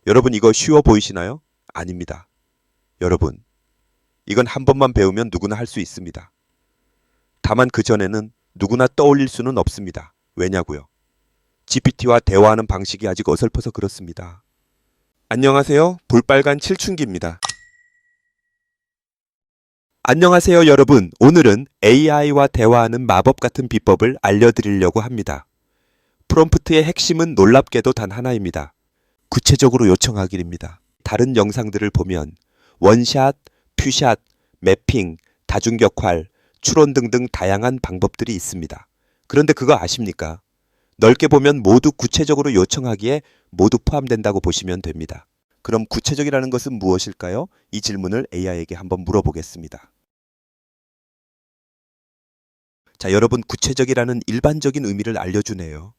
여러분 이거 쉬워 보이시나요? 아닙니다. 여러분, 이건 한 번만 배우면 누구나 할 수 있습니다. 다만 그전에는 누구나 떠올릴 수는 없습니다. 왜냐고요? GPT와 대화하는 방식이 아직 어설퍼서 그렇습니다. 안녕하세요. 볼빨간 칠춘기입니다. 안녕하세요 여러분. 오늘은 AI와 대화하는 마법 같은 비법을 알려드리려고 합니다. 프롬프트의 핵심은 놀랍게도 단 하나입니다. 구체적으로 요청하기입니다. 다른 영상들을 보면 원샷, 퓨샷, 매핑, 다중격활, 추론 등등 다양한 방법들이 있습니다. 그런데 그거 아십니까? 넓게 보면 모두 구체적으로 요청하기에 모두 포함된다고 보시면 됩니다. 그럼 구체적이라는 것은 무엇일까요? 이 질문을 AI에게 한번 물어보겠습니다. 자, 여러분 구체적이라는 일반적인 의미를 알려주네요.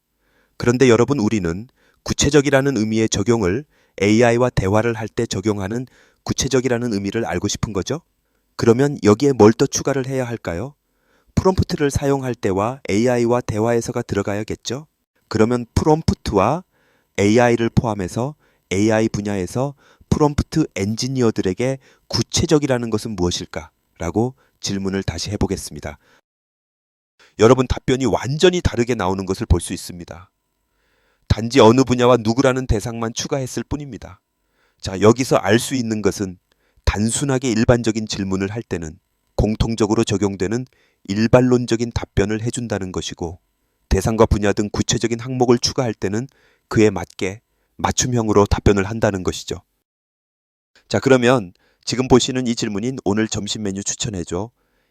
그런데 여러분 우리는 구체적이라는 의미의 적용을 AI와 대화를 할 때 적용하는 구체적이라는 의미를 알고 싶은 거죠? 그러면 여기에 뭘 더 추가를 해야 할까요? 프롬프트를 사용할 때와 AI와 대화에서가 들어가야겠죠? 그러면 프롬프트와 AI를 포함해서 AI 분야에서 프롬프트 엔지니어들에게 구체적이라는 것은 무엇일까? 라고 질문을 다시 해보겠습니다. 여러분 답변이 완전히 다르게 나오는 것을 볼 수 있습니다. 단지 어느 분야와 누구라는 대상만 추가했을 뿐입니다. 자, 여기서 알 수 있는 것은 단순하게 일반적인 질문을 할 때는 공통적으로 적용되는 일반론적인 답변을 해준다는 것이고 대상과 분야 등 구체적인 항목을 추가할 때는 그에 맞게 맞춤형으로 답변을 한다는 것이죠. 자, 그러면 지금 보시는 이 질문인 오늘 점심 메뉴 추천해줘.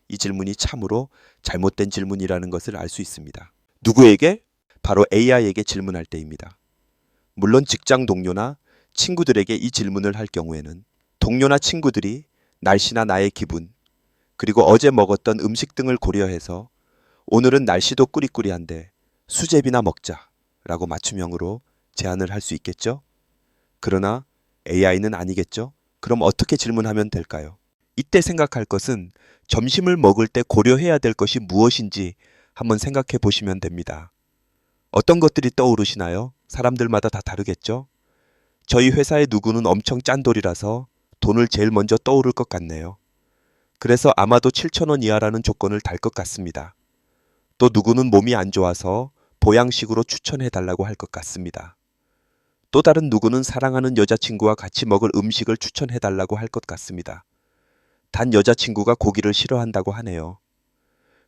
이 질문이 참으로 잘못된 질문이라는 것을 알 수 있습니다. 누구에게? 바로 AI에게 질문할 때입니다. 물론 직장 동료나 친구들에게 이 질문을 할 경우에는 동료나 친구들이 날씨나 나의 기분, 그리고 어제 먹었던 음식 등을 고려해서 오늘은 날씨도 꾸리꾸리한데 수제비나 먹자 라고 맞춤형으로 제안을 할 수 있겠죠? 그러나 AI는 아니겠죠? 그럼 어떻게 질문하면 될까요? 이때 생각할 것은 점심을 먹을 때 고려해야 될 것이 무엇인지 한번 생각해 보시면 됩니다. 어떤 것들이 떠오르시나요? 사람들마다 다 다르겠죠? 저희 회사의 누구는 엄청 짠돌이라서 돈을 제일 먼저 떠오를 것 같네요. 그래서 아마도 7,000원 이하라는 조건을 달 것 같습니다. 또 누구는 몸이 안 좋아서 보양식으로 추천해 달라고 할 것 같습니다. 또 다른 누구는 사랑하는 여자친구와 같이 먹을 음식을 추천해 달라고 할 것 같습니다. 단 여자친구가 고기를 싫어한다고 하네요.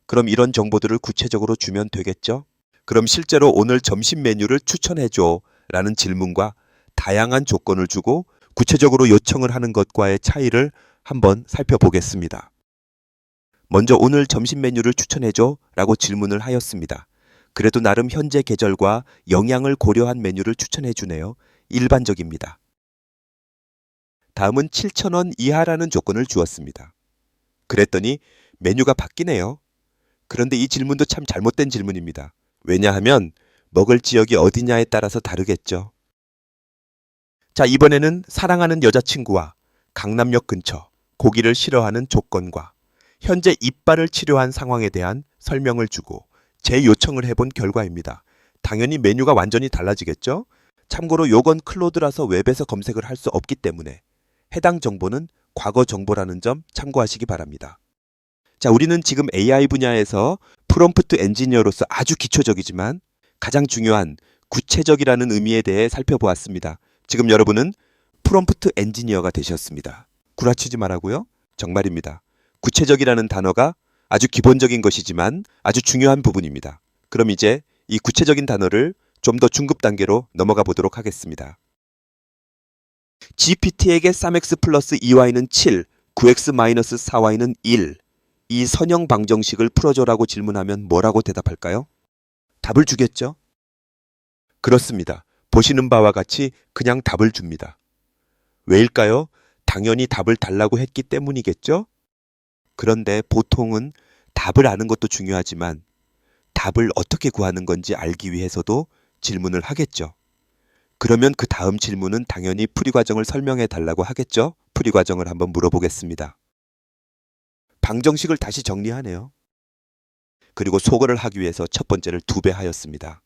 그럼 이런 정보들을 구체적으로 주면 되겠죠? 그럼 실제로 오늘 점심 메뉴를 추천해줘 라는 질문과 다양한 조건을 주고 구체적으로 요청을 하는 것과의 차이를 한번 살펴보겠습니다. 먼저 오늘 점심 메뉴를 추천해줘 라고 질문을 하였습니다. 그래도 나름 현재 계절과 영양을 고려한 메뉴를 추천해 주네요. 일반적입니다. 다음은 7,000원 이하라는 조건을 주었습니다. 그랬더니 메뉴가 바뀌네요. 그런데 이 질문도 참 잘못된 질문입니다. 왜냐하면 먹을 지역이 어디냐에 따라서 다르겠죠. 자, 이번에는 사랑하는 여자친구와 강남역 근처, 고기를 싫어하는 조건과 현재 이빨을 치료한 상황에 대한 설명을 주고 재요청을 해본 결과입니다. 당연히 메뉴가 완전히 달라지겠죠? 참고로 요건 클로드라서 웹에서 검색을 할 수 없기 때문에 해당 정보는 과거 정보라는 점 참고하시기 바랍니다. 자, 우리는 지금 AI 분야에서 프롬프트 엔지니어로서 아주 기초적이지만 가장 중요한 구체적이라는 의미에 대해 살펴보았습니다. 지금 여러분은 프롬프트 엔지니어가 되셨습니다. 구라치지 말라고요? 정말입니다. 구체적이라는 단어가 아주 기본적인 것이지만 아주 중요한 부분입니다. 그럼 이제 이 구체적인 단어를 좀 더 중급 단계로 넘어가 보도록 하겠습니다. GPT에게 3x 플러스 2y는 7, 9x 마이너스 4y는 1. 이 선형 방정식을 풀어줘라고 질문하면 뭐라고 대답할까요? 답을 주겠죠? 그렇습니다. 보시는 바와 같이 그냥 답을 줍니다. 왜일까요? 당연히 답을 달라고 했기 때문이겠죠? 그런데 보통은 답을 아는 것도 중요하지만 답을 어떻게 구하는 건지 알기 위해서도 질문을 하겠죠. 그러면 그 다음 질문은 당연히 풀이 과정을 설명해 달라고 하겠죠? 풀이 과정을 한번 물어보겠습니다. 방정식을 다시 정리하네요. 그리고 소거를 하기 위해서 첫 번째를 2배 하였습니다.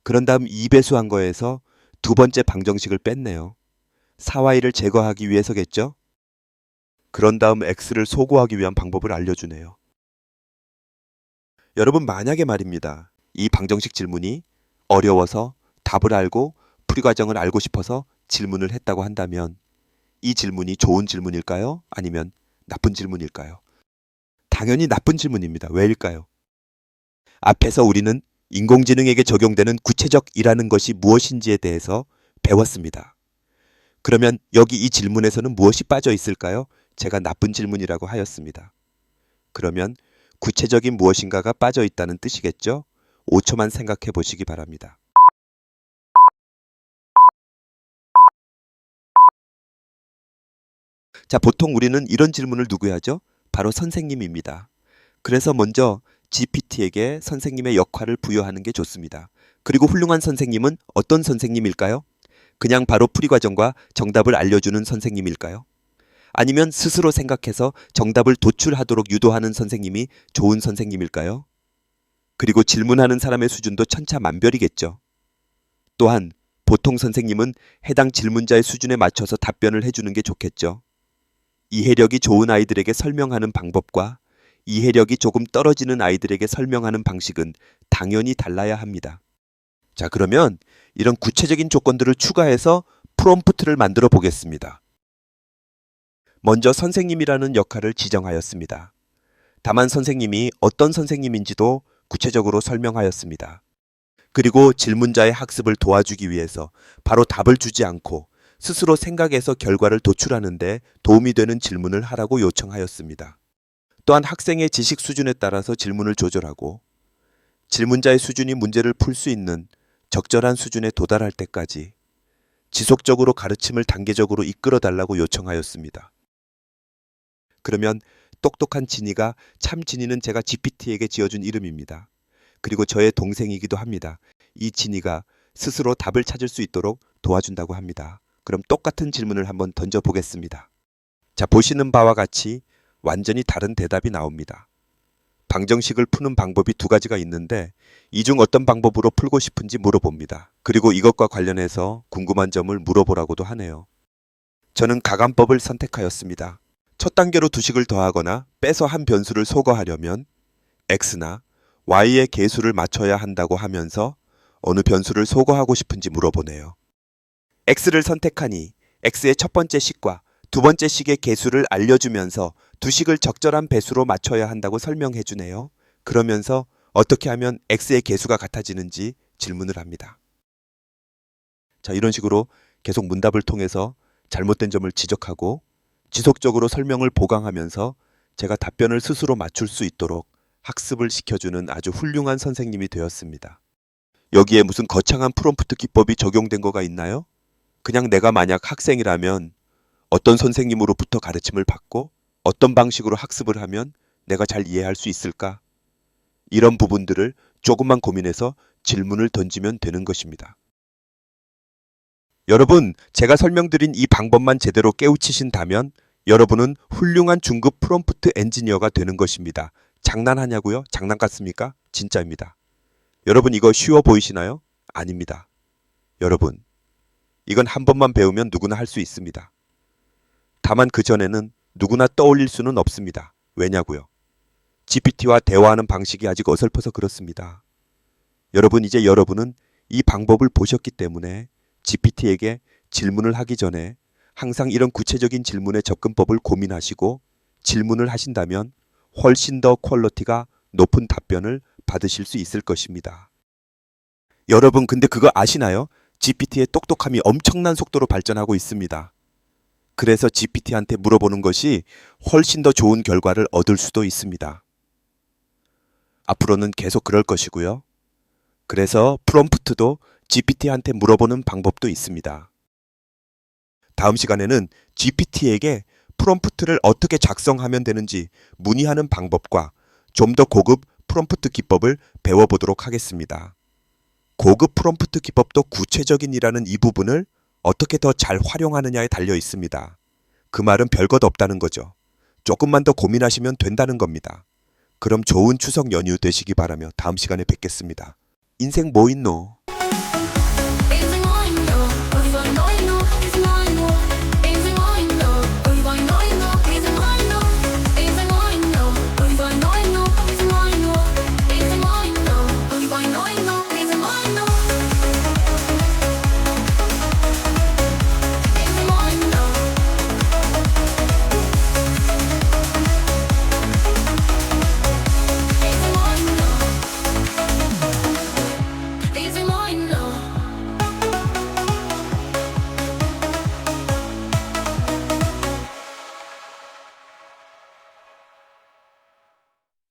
그런 다음 2배수한 거에서 두 번째 방정식을 뺐네요. 4와 1을 제거하기 위해서겠죠? 그런 다음 x를 소거하기 위한 방법을 알려주네요. 여러분 만약에 말입니다. 이 방정식 질문이 어려워서 답을 알고 풀이 과정을 알고 싶어서 질문을 했다고 한다면 이 질문이 좋은 질문일까요? 아니면 나쁜 질문일까요? 당연히 나쁜 질문입니다. 왜일까요? 앞에서 우리는 인공지능에게 적용되는 구체적이라는 것이 무엇인지에 대해서 배웠습니다. 그러면 여기 이 질문에서는 무엇이 빠져 있을까요? 제가 나쁜 질문이라고 하였습니다. 그러면 구체적인 무엇인가가 빠져 있다는 뜻이겠죠? 5초만 생각해 보시기 바랍니다. 자, 보통 우리는 이런 질문을 누구에 하죠? 바로 선생님입니다. 그래서 먼저 GPT에게 선생님의 역할을 부여하는 게 좋습니다. 그리고 훌륭한 선생님은 어떤 선생님일까요? 그냥 바로 풀이 과정과 정답을 알려주는 선생님일까요? 아니면 스스로 생각해서 정답을 도출하도록 유도하는 선생님이 좋은 선생님일까요? 그리고 질문하는 사람의 수준도 천차만별이겠죠. 또한 보통 선생님은 해당 질문자의 수준에 맞춰서 답변을 해주는 게 좋겠죠. 이해력이 좋은 아이들에게 설명하는 방법과 이해력이 조금 떨어지는 아이들에게 설명하는 방식은 당연히 달라야 합니다. 자, 그러면 이런 구체적인 조건들을 추가해서 프롬프트를 만들어 보겠습니다. 먼저 선생님이라는 역할을 지정하였습니다. 다만 선생님이 어떤 선생님인지도 구체적으로 설명하였습니다. 그리고 질문자의 학습을 도와주기 위해서 바로 답을 주지 않고 스스로 생각해서 결과를 도출하는 데 도움이 되는 질문을 하라고 요청하였습니다. 또한 학생의 지식 수준에 따라서 질문을 조절하고 질문자의 수준이 문제를 풀 수 있는 적절한 수준에 도달할 때까지 지속적으로 가르침을 단계적으로 이끌어 달라고 요청하였습니다. 그러면 똑똑한 진이가 참 진이는 제가 GPT에게 지어준 이름입니다. 그리고 저의 동생이기도 합니다. 이 진이가 스스로 답을 찾을 수 있도록 도와준다고 합니다. 그럼 똑같은 질문을 한번 던져보겠습니다. 자, 보시는 바와 같이 완전히 다른 대답이 나옵니다. 방정식을 푸는 방법이 두 가지가 있는데 이 중 어떤 방법으로 풀고 싶은지 물어봅니다. 그리고 이것과 관련해서 궁금한 점을 물어보라고도 하네요. 저는 가감법을 선택하였습니다. 첫 단계로 두 식을 더하거나 빼서 한 변수를 소거하려면 x나 y의 계수를 맞춰야 한다고 하면서 어느 변수를 소거하고 싶은지 물어보네요. x를 선택하니 x의 첫 번째 식과 두 번째 식의 계수를 알려주면서 두 식을 적절한 배수로 맞춰야 한다고 설명해 주네요. 그러면서 어떻게 하면 x의 계수가 같아지는지 질문을 합니다. 자, 이런 식으로 계속 문답을 통해서 잘못된 점을 지적하고 지속적으로 설명을 보강하면서 제가 답변을 스스로 맞출 수 있도록 학습을 시켜주는 아주 훌륭한 선생님이 되었습니다. 여기에 무슨 거창한 프롬프트 기법이 적용된 거가 있나요? 그냥 내가 만약 학생이라면 어떤 선생님으로부터 가르침을 받고 어떤 방식으로 학습을 하면 내가 잘 이해할 수 있을까? 이런 부분들을 조금만 고민해서 질문을 던지면 되는 것입니다. 여러분, 제가 설명드린 이 방법만 제대로 깨우치신다면 여러분은 훌륭한 중급 프롬프트 엔지니어가 되는 것입니다. 장난하냐고요? 장난 같습니까? 진짜입니다. 여러분, 이거 쉬워 보이시나요? 아닙니다. 여러분, 이건 한 번만 배우면 누구나 할 수 있습니다. 다만 그 전에는 누구나 떠올릴 수는 없습니다. 왜냐고요? GPT와 대화하는 방식이 아직 어설퍼서 그렇습니다. 여러분, 이제 여러분은 이 방법을 보셨기 때문에 GPT에게 질문을 하기 전에 항상 이런 구체적인 질문의 접근법을 고민하시고 질문을 하신다면 훨씬 더 퀄리티가 높은 답변을 받으실 수 있을 것입니다. 여러분, 근데 그거 아시나요? GPT의 똑똑함이 엄청난 속도로 발전하고 있습니다. 그래서 GPT한테 물어보는 것이 훨씬 더 좋은 결과를 얻을 수도 있습니다. 앞으로는 계속 그럴 것이고요. 그래서 프롬프트도 GPT한테 물어보는 방법도 있습니다. 다음 시간에는 GPT에게 프롬프트를 어떻게 작성하면 되는지 문의하는 방법과 좀 더 고급 프롬프트 기법을 배워보도록 하겠습니다. 고급 프롬프트 기법도 구체적인이라는 이 부분을 어떻게 더 잘 활용하느냐에 달려 있습니다. 그 말은 별것 없다는 거죠. 조금만 더 고민하시면 된다는 겁니다. 그럼 좋은 추석 연휴 되시기 바라며 다음 시간에 뵙겠습니다. 인생 뭐 있노?